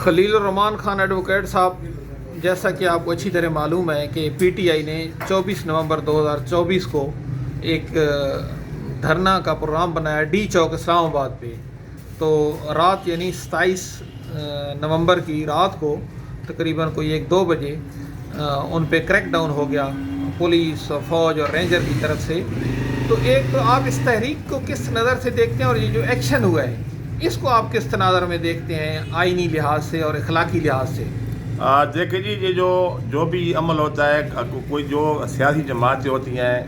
خلیل الرحمان Khan advocate صاحب، جیسا کہ آپ کو اچھی طرح معلوم ہے کہ پی ٹی آئی نے 24 نومبر 2024 کو ایک دھرنا کا پروگرام بنایا ڈی چوک اسلام آباد پہ. تو رات یعنی 27 نومبر کی رات کو تقریباً کوئی 1-2 بجے ان پہ کریک ڈاؤن ہو گیا پولیس اور فوج اور رینجر کی طرف سے. تو ایک تو آپ اس تحریک کو کس نظر سے دیکھتے ہیں اور یہ جو ایکشن ہوا ہے اس کو آپ کس تناظر میں دیکھتے ہیں آئینی لحاظ سے اور اخلاقی لحاظ سے؟ دیکھیں جی، یہ جو بھی عمل ہوتا ہے، کوئی جو سیاسی جماعتیں ہوتی ہیں،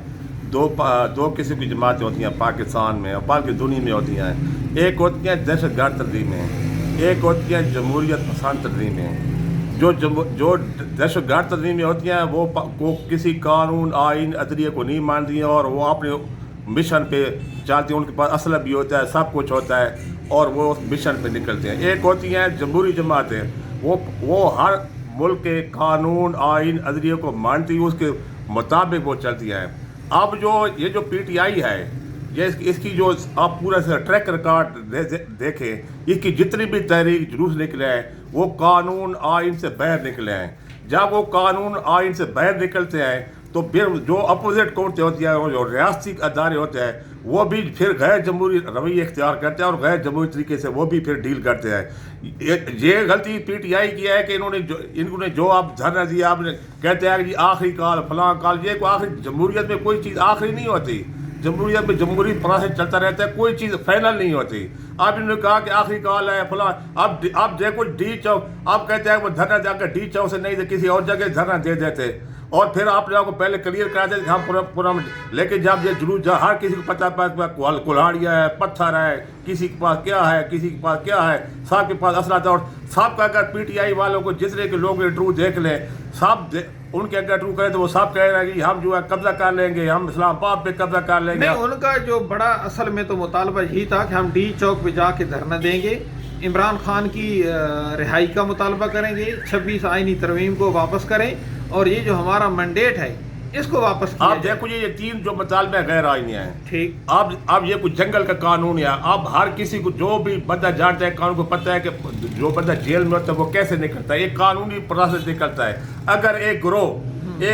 دو قسم کی جماعتیں ہوتی ہیں پاکستان میں اور بلکہ دنیا میں ہوتی ہیں. ایک ہوتی ہیں دہشت گرد تنظیمیں، ایک ہوتی ہیں جمہوریت پسند تنظیمیں. جو دہشت گرد تنظیمیں ہوتی ہیں وہ کسی قانون آئین عدلیہ کو نہیں مانتی ہیں اور وہ اپنے مشن پہ چلتی ہیں. ان کے پاس اسلحہ بھی ہوتا ہے، سب کچھ ہوتا ہے اور وہ اس مشن پہ نکلتے ہیں. ایک ہوتی ہیں جمہوری جماعتیں، وہ ہر ملک کے قانون آئین عدلیہ کو مانتی ہیں، اس کے مطابق وہ چلتی ہیں. اب یہ جو پی ٹی آئی ہے، اس کی جو آپ پورا سے ٹریک ریکارڈ دیکھیں، اس کی جتنی بھی تحریک جلوس نکلے ہیں وہ قانون آئین سے باہر نکلے ہیں. جب وہ قانون آئین سے باہر نکلتے ہیں تو پھر جو اپوزٹ قوتیں ہوتی ہیں اور جو ریاستی ادارے ہوتے ہیں وہ بھی پھر غیر جمہوری رویہ اختیار کرتے ہیں اور غیر جمہوری طریقے سے وہ بھی پھر ڈیل کرتے ہیں. یہ غلطی پی ٹی آئی کی ہے کہ انہوں نے جو آپ دھرنا دیا، آپ نے کہتے ہیں کہ جی آخری کال فلاں کال. یہ کوئی آخری جمہوریت میں کوئی چیز آخری نہیں ہوتی. جمہوریت میں جمہوری پروسیس چلتا رہتا ہے، کوئی چیز فائنل نہیں ہوتی. آپ انہوں نے کہا کہ آخری کال ہے فلاں. اب دیکھو ڈی چوک، آپ کہتے ہیں وہ دھرنا جا کر ڈی چوک سے نہیں دے کسی اور جگہ دھرنا دے دیتے اور پھر آپ لوگوں کو پہلے کلیئر کرا دیتے کہ ہم پورا. لیکن جب یہ جلوس ہر کسی کو پتہ کلاڑیا ہے، پتھر ہے، کسی کے پاس کیا ہے، کسی کے پاس کیا ہے، سب کے پاس اسلحہ تھا. اور سب کا اگر پی ٹی آئی والوں کو جتنے کے لوگ انٹرویو دیکھ لیں، سب ان کے اگر انٹرویو کریں تو وہ سب کہہ رہے ہیں کہ ہم جو ہے قبضہ کر لیں گے، ہم اسلام آباد پہ قبضہ کر لیں گے. نہیں، ان کا جو بڑا اصل میں تو مطالبہ یہی تھا کہ ہم ڈی چوک پہ جا کے دھرنا دیں گے، عمران خان کی رہائی کا مطالبہ کریں گے، 26 آئینی ترمیم کو واپس کریں اور یہ جو ہمارا مینڈیٹ ہے اس کو واپس کیا آپ دیکھو یہ 3 جو مطالبے غیر آئینی ہیں. ٹھیک. اب یہ کچھ جنگل کا قانون ہے. اب ہر کسی کو جو بھی بندہ جانتا ہے قانون کو پتہ ہے کہ جو بندہ جیل میں ہوتا ہے وہ کیسے نکلتا ہے. ایک قانونی پروسیس نکلتا ہے. اگر ایک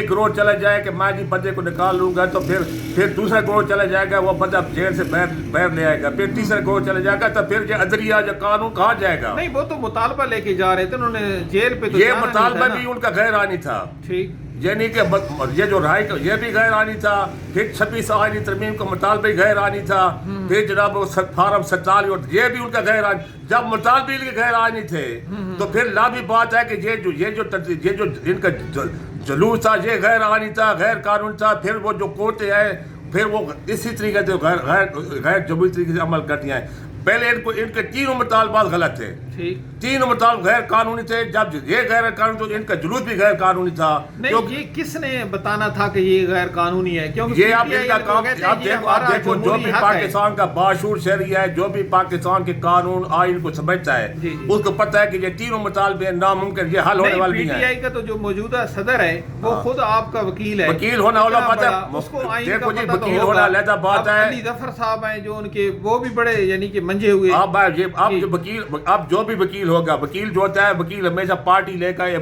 گروہ چلا جائے کہ میں جی بندے کو نکال لوں گا تو پھر دوسرا گروہ چلا جائے گا، وہ بندہ جیل سے باہر لے آئے گا. پھر تیسرا گروہ چلا جائے گا تو پھر جو عدلیہ جو قانون کہاں جائے گا. نہیں، وہ تو مطالبہ لے کے جا رہے تھے، انہوں نے جیل پہ تو یہ مطالبہ بھی ان کا غیر آئینی تھا. ٹھیک. یعنی کہ یہ جو رائے یہ بھی غیر آئینی تھا. پھر 26 آئینی ترمیم کا مطالبہ غیر آئینی تھا. پھر جناب فارم 47 یہ بھی ان کا غیر آئینی. جب مطالبے کے غیر آئینی تھے تو پھر لازمی بات ہے کہ یہ جو ان کا جلوس تھا یہ غیر آئینی تھا، غیر قانونی تھا. پھر وہ جو کوٹیں ہیں پھر وہ اسی طریقے سے غیر جمہوری طریقے سے عمل کرتی ہیں. پہلے ان کے تینوں مطالبات غلط تھے. تینوں مطالبات غیر قانونی تھے. جب یہ غیر قانونی تو ان کا جلوس بھی غیر قانونی تھا. نہیں، یہ کس نے بتانا تھا کہ یہ غیر قانونی ہے؟ کیونکہ یہ اب ان کا کام. اب دیکھو جو بھی پاکستان کا باشعور شہری ہے، جو بھی پاکستان کے قانون آئین کو سمجھتا ہے، اس کو پتہ ہے کہ یہ تینوں مطالبے ناممکن، یہ حل ہونے والے نہیں ہیں. پی ٹی آئی کا تو جو موجودہ صدر ہے وہ خود آپ کا وکیل ہے. وکیل ہونا والا پتہ ہے. دیکھو جی وکیل ہونا علیحدہ بات ہے. علی ظفر صاحب ہیں جو ان کے وہ بھی بڑے یعنی کہ منجے ہوئے. اب جو بھی وکیل ہوگا، وکیل جو ہوتا ہے وکیل ہمیشہ پارٹی لے کر، یا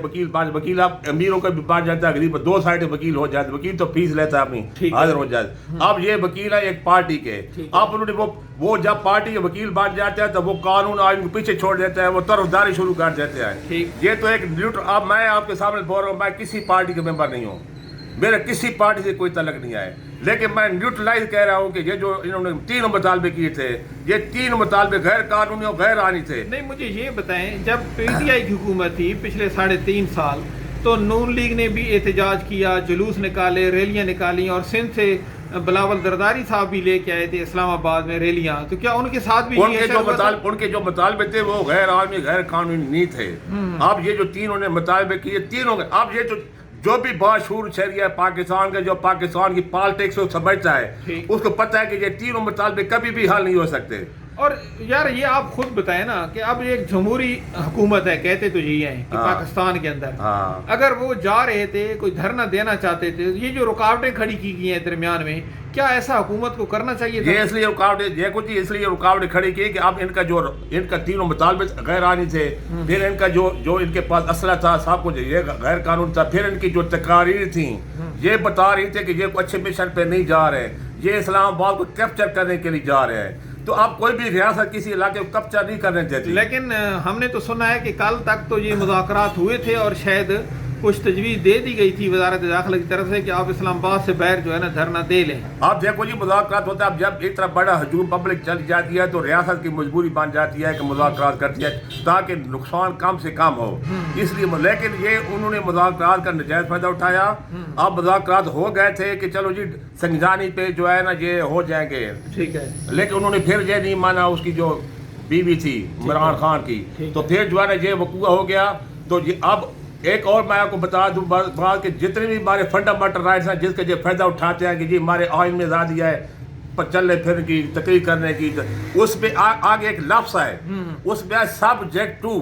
وکیل آپ امیروں کا بھی بات جاتا ہے، غریب 2 سائڈ وکیل ہو جاتا ہے. وکیل تو فیس لیتا ہے اپنی، حاضر ہو جاتا ہے. اب یہ وکیل ہے ایک پارٹی کے. اب انہوں نے وہ جب پارٹی کے وکیل بن جاتے ہیں تو وہ قانون آئین کو پیچھے چھوڑ دیتا ہے، وہ طرفداری شروع کر دیتے ہیں. یہ تو ایک نیوٹرل. اب میں آپ کے سامنے بول رہا ہوں، میں کسی پارٹی کے ممبر نہیں ہوں، میرا کسی پارٹی سے کوئی تعلق نہیں ہے، لیکن میں نیوٹرلائز کہہ رہا ہوں کہ یہ جو انہوں نے 3 مطالبے کیے تھے، یہ 3 مطالبے غیر قانونی اور غیر آئینی تھے. نہیں، مجھے یہ بتائیں، جب پی ٹی آئی کی حکومت تھی پچھلے 3.5 سال تو نون لیگ نے بھی احتجاج کیا، جلوس نکالے، ریلیاں نکالی اور سندھ سے بلاول زرداری صاحب بھی لے کے آئے تھے اسلام آباد میں ریلیاں. تو کیا ان کے ساتھ بھی ان کے جو مطالبے تھے وہ غیر آئینی غیر قانونی نہیں تھے. اب یہ جو 3 نے مطالبے کیے تینوں، اب یہ جو بھی باشعور شہری ہے پاکستان کا، جو پاکستان کی پالیٹکس کو سمجھتا ہے، اس کو پتہ ہے کہ یہ 3 مطالبے کبھی بھی حل نہیں ہو سکتے. اور یار یہ آپ خود بتائیں نا کہ اب ایک جمہوری حکومت ہے، کہتے تو یہی ہیں کہ پاکستان کے اندر اگر وہ جا رہے تھے کوئی دھرنا دینا چاہتے تھے، یہ جو رکاوٹیں کھڑی کی گئی ہیں درمیان میں، کیا ایسا حکومت کو کرنا چاہیے تھا؟ یہ اس لیے رکاوٹیں کھڑی کی کہ اب ان کا تینوں مطالبے غیر آنی تھے، پھر ان کا جو ان کے پاس اسلحہ تھا سب کچھ یہ غیر قانون تھا، پھر ان کی جو تقاریر تھیں یہ بتا رہی تھے کہ یہ اچھے مشن پہ نہیں جا رہے، یہ اسلام آباد کو کیپچر کرنے کے لیے جا رہے ہیں، تو اب کوئی بھی ریاست کسی علاقے کو کیپچر نہیں کرنے دیتی۔ لیکن ہم نے تو سنا ہے کہ کل تک تو یہ مذاکرات ہوئے تھے اور شاید کچھ تجویز دے دی گئی تھی وزارت داخلہ کی طرف سے کہ آپ اسلام آباد سے باہر جو ہے نا دھرنا دے لیں۔ آپ دیکھو جی مذاکرات ہوتا ہے، اب جب ایک طرف بڑا ہجوم پبلک چل جاتی ہے تو ریاست کی مجبوری بن جاتی ہے کہ مذاکرات کرتی ہے تاکہ نقصان کم سے کم ہو، اس لیے لیکن یہ انہوں نے مذاکرات کا نجائز فائدہ اٹھایا۔ اب مذاکرات ہو گئے تھے کہ چلو جی سنجانی پہ جو ہے نا یہ ہو جائیں گے، ٹھیک ہے، لیکن انہوں نے پھر یہ نہیں مانا اس کی جو بیوی تھی عمران خان کی، تو پھر جو ہے نا یہ وقوع ہو گیا۔ تو اب ایک اور میں آپ کو بتا دوں بات کہ جتنے بھی ہمارے فنڈامنٹل رائٹس ہیں جس کا یہ فائدہ اٹھاتے ہیں کہ جی ہمارے آئین میں آزادی ہے چلنے پھرنے کی، تقریر کرنے کی، اس پہ آگے ایک لفظ ہے، اس میں سبجیکٹ ٹو،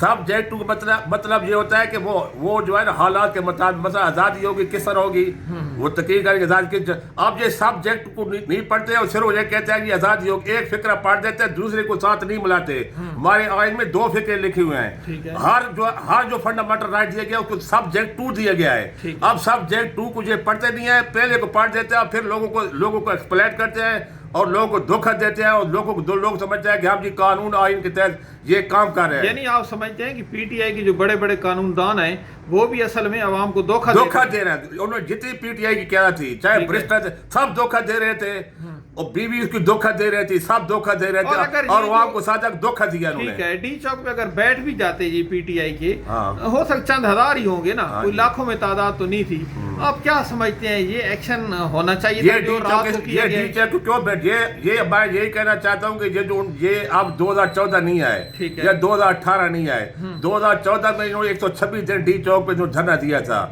سبجیکٹ ٹو کا مطلب یہ ہوتا ہے کہ وہ جو ہے نا حالات کے مطابق مثلا آزادی ہوگی کس طرح ہوگی، وہ تقریر کرنے کی آزادی کس، اب یہ سبجیکٹ کو نہیں پڑھتے اور صرف یہ کہتے ہیں کہ آزادی ہوگی، ایک فقرہ پڑھ دیتے ہیں دوسرے کو ساتھ نہیں ملاتے۔ ہمارے آئین میں 2 فقرے لکھے ہوئے ہیں، ہر جو فنڈامنٹل رائٹ دیا گیا اس کو سبجیکٹ 2 دیا گیا ہے۔ اب سبجیکٹ 2 کو یہ پڑھتے نہیں ہیں، پہلے کو پڑھ دیتے ہیں، پھر لوگوں کو ایکسپلین کرتے ہیں اور لوگوں کو دھوکہ دیتے ہیں، اور لوگ سمجھتے ہیں کہ ہم جی قانون آئین کے تحت یہ کام کر رہے ہیں۔ یعنی آپ سمجھتے ہیں کہ پی ٹی آئی کے جو بڑے بڑے قانون دان ہیں وہ بھی اصل میں عوام کو دھوکہ دے رہے ہیں۔ انہوں نے جتنی پی ٹی آئی کی قیادت تھی، چاہے برسٹر سب دھوکہ دے رہے تھے، اور بیوی اس کی دھوکہ دے رہی تھی، سب دھوکہ دے رہے تھے، اور عوام کو ساتھ دھوکہ دیا انہوں نے۔ ٹھیک ہے، ڈی چوک پہ اگر بیٹھ بھی جاتے جی پی ٹی آئی کے، ہو سکتا چند ہزار ہی ہوں گے نا، کوئی لاکھوں میں تعداد تو نہیں تھی۔ آپ کیا سمجھتے ہیں یہ ایکشن ہونا چاہیے تھا جو رات کو کیا گیا؟ یہ ڈی چوک کیوں بیٹھ، میں یہی کہنا چاہتا ہوں کہ یہ اب 2014 نہیں آئے یا 2018 نہیں آئے، 2014 میں انہوں نے 126 دن ڈی چوک پہ جو دھرنا دیا تھا،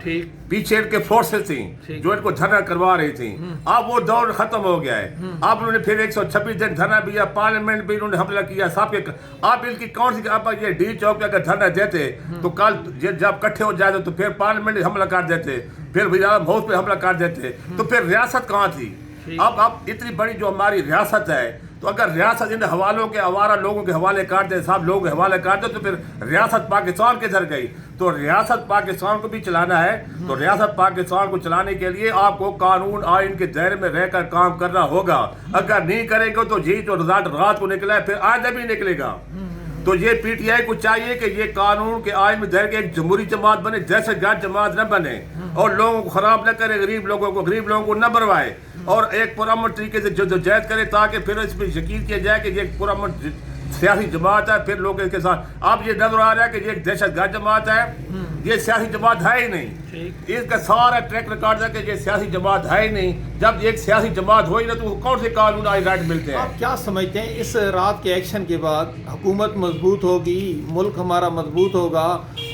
پیچھے ان کے فورسز تھیں جو ان کو دھرنا کروا رہی تھیں، اب وہ دور ختم ہو گیا ہے۔ اب انہوں نے پھر 126 دن دھرنا دیا، پارلیمنٹ بھی انہوں نے حملہ کیا سب کے، اب ان کی کون سی، اب یہ ڈی چوک پہ اگر دھرنا دیتے تو کل جب اکٹھے ہو جاتے تو پھر پارلیمنٹ حملہ کر دیتے، پھر وزیر اعظم ہاؤس پہ حملہ کر دیتے، تو پھر ریاست کہاں تھی؟ اب اتنی بڑی جو ہماری ریاست ہے، تو اگر ریاست ان حوالوں کے آوارہ لوگوں کے حوالے کر دے، سب لوگ حوالے کر دے، تو پھر ریاست پاکستان کدھر گئی؟ تو ریاست پاکستان کو بھی چلانا ہے، تو ریاست پاکستان کو چلانے کے لیے آپ کو قانون آئین کے دائرے میں رہ کر کام کرنا ہوگا۔ اگر نہیں کریں گے تو یہ جو رزلٹ رات کو نکلا ہے پھر آج بھی نکلے گا۔ تو یہ پی ٹی آئی کو چاہیے کہ یہ قانون کے آئین میں دائرے کے ایک جمہوری جماعت بنے، دہشت گرد جماعت نہ بنے، اور لوگوں کو خراب نہ کرے، غریب لوگوں کو نہ بروائے، اور ایک پرامن طریقے سے جدوجہد کرے تاکہ پھر اس پہ یقین کیا جائے کہ یہ ایک پرامن سیاسی جماعت ہے، پھر لوگ اس کے ساتھ۔ اب یہ نظر آ رہا ہے کہ یہ ایک دہشت گرد جماعت ہے، یہ سیاسی جماعت ہے ہی نہیں، اس کا سارا ٹریک ریکارڈ ہے کہ یہ سیاسی جماعت ہے ہی نہیں۔ جب ایک سیاسی جماعت ہوئی نا تو کون سے قانون آئی رائٹ ملتے ہیں؟ آپ کیا سمجھتے ہیں اس رات کے ایکشن کے بعد حکومت مضبوط ہوگی، ملک ہمارا مضبوط ہوگا،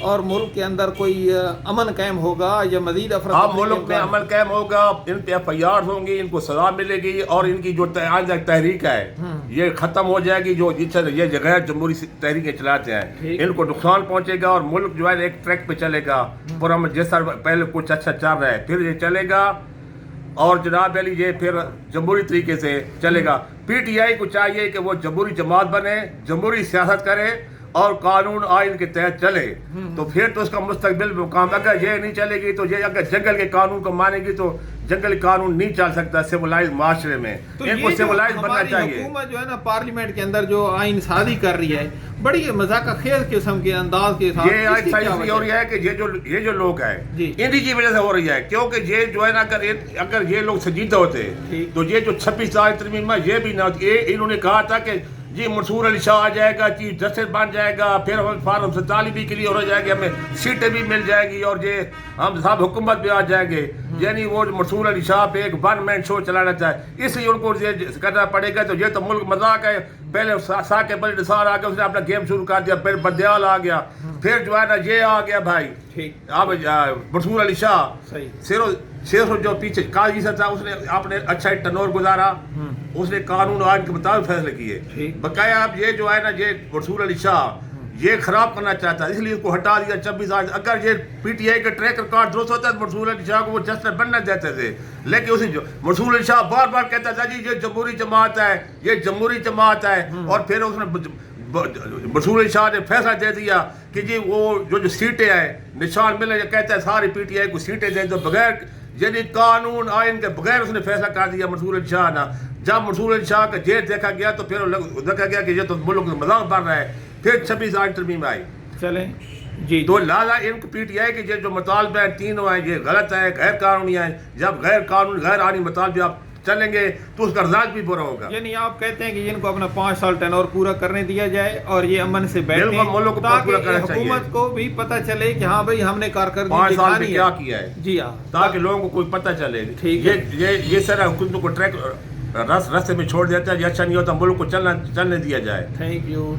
اور ملک کے اندر کوئی امن قائم ہوگا یا مزید اب ملک میں امن قائم ہوگا، ان پہ ایف آئی آر ہوں گی، ان کو سزا ملے گی، اور ان کی جو تحریک ہے یہ ختم ہو جائے گی، جو یہ غیر جمہوری تحریکیں چلاتے ہیں ان کو نقصان پہنچے گا، اور ملک جو ہے ایک ٹریک پہ چلے گا، پرامن جس طرح پہلے کچھ اچھا چل رہا ہے پھر یہ چلے گا، اور جناب علی یہ پھر جمہوری طریقے سے چلے گا۔ پی ٹی آئی کو چاہیے کہ وہ جمہوری جماعت بنے، جمہوری سیاست کرے، اور قانون آئین کے تحت چلے، تو پھر تو اس کا مستقبل مقام۔ اگر یہ نہیں چلے گی تو یہ اگر جنگل کے قانون کو مانے گی تو جنگل قانون نہیں چل سکتا سیولائز معاشرے میں، ان کو سیولائز بننا چاہیے۔ حکومت جو ہے نا پارلیمنٹ کے اندر جو آئین سازی کر رہی ہے بڑی مذاق خیز قسم کے انداز کے ساتھ، یہ آئین سازی ہو رہی ہے کہ یہ جو لوگ ہیں انہی کی وجہ سے ہو رہی ہے، کیونکہ یہ جو ہے نا اگر یہ لوگ سنجیدہ ہوتے تو یہ جو 26 سال ترمیم میں یہ بھی نہ ہوتی۔ انہوں نے کہا تھا کہ جی منصور علی شاہ آ جائے گا، چیف جسٹس بن جائے گا، پھر ہم فارم 47 بھی کلیئر ہو جائے گی، ہمیں سیٹیں بھی مل جائے گی، اور یہ ہم صاحب حکومت بھی آ جائیں گے۔ یعنی وہ منصور علی شاہ پہ ایک ون مین شو چلانا چاہے، اس لیے ان کو یہ کرنا پڑے گا۔ تو یہ تو ملک مذاق ہے، پہلے ساکب علی نثار آ گیا، اس نے اپنا گیم شروع کر دیا، پھر بدیال آ گیا، پھر جو ہے نا یہ آ گیا بھائی اب منصور علی شاہ، صرف جو پیچھے قاضی صاحب تھا اس نے آپ نے اچھا ٹنور گزارا، اس نے قانون آئین کے مطابق فیصلے کیے. ٹھیک. بقایا اب یہ جو ہے نا یہ منصور علی شاہ یہ خراب کرنا چاہتا ہے, اس لیے اس کو ہٹا دیا 26 آج. اگر یہ پی ٹی آئی کا ٹریک ریکارڈ درست ہوتا ہے تو منصور علی شاہ کو وہ جسٹس بننا دیتے تھے, لیکن اسی منصور علی شاہ بار بار کہتا تھا جی یہ جمہوری جماعت ہے, یہ جمہوری جماعت ہے, اور پھر اس نے منصور علی شاہ نے فیصلہ دے دیا کہ جی وہ جو سیٹیں ہیں نشان ملے, کہتا ہے ساری پی ٹی آئی کو سیٹیں دے دو بغیر, یعنی قانون آئین کے بغیر اس نے فیصلہ کر دیا منصور علی شاہ نے. جب منصور علی شاہ کا جیل دیکھا گیا تو پھر دیکھا گیا کہ یہ تو ملک میں مذاق بن رہا ہے, پھر 26 آج ترمیم آئی. چلیں جی. تو لہٰذا ان کو پی ٹی آئی کے یہ جو مطالبہ ہیں تینوں ہیں یہ غلط ہے, غیر قانونی ہیں. جب غیر قانون غیر آئینی مطالبے آپ چلیں گے تو اس کا رزالٹ بھی برا ہوگا. یعنی آپ کہتے ہیں کہ ان کو اپنا 5 سال ٹینور پورا کرنے دیا جائے اور یہ امن سے بیٹھیں تاکہ حکومت کو بھی پتہ چلے کہ ہاں بھائی ہم نے کارکردگی 5 سال میں کیا کیا ہے. جی ہاں, تاکہ لوگوں کو کوئی پتہ چلے. ٹھیک ہے. یہ سارا حکومت کو ٹریک رستے میں چھوڑ دیتا ہے, یہ اچھا نہیں ہوتا, ملک کو چلنے دیا جائے. Thank you.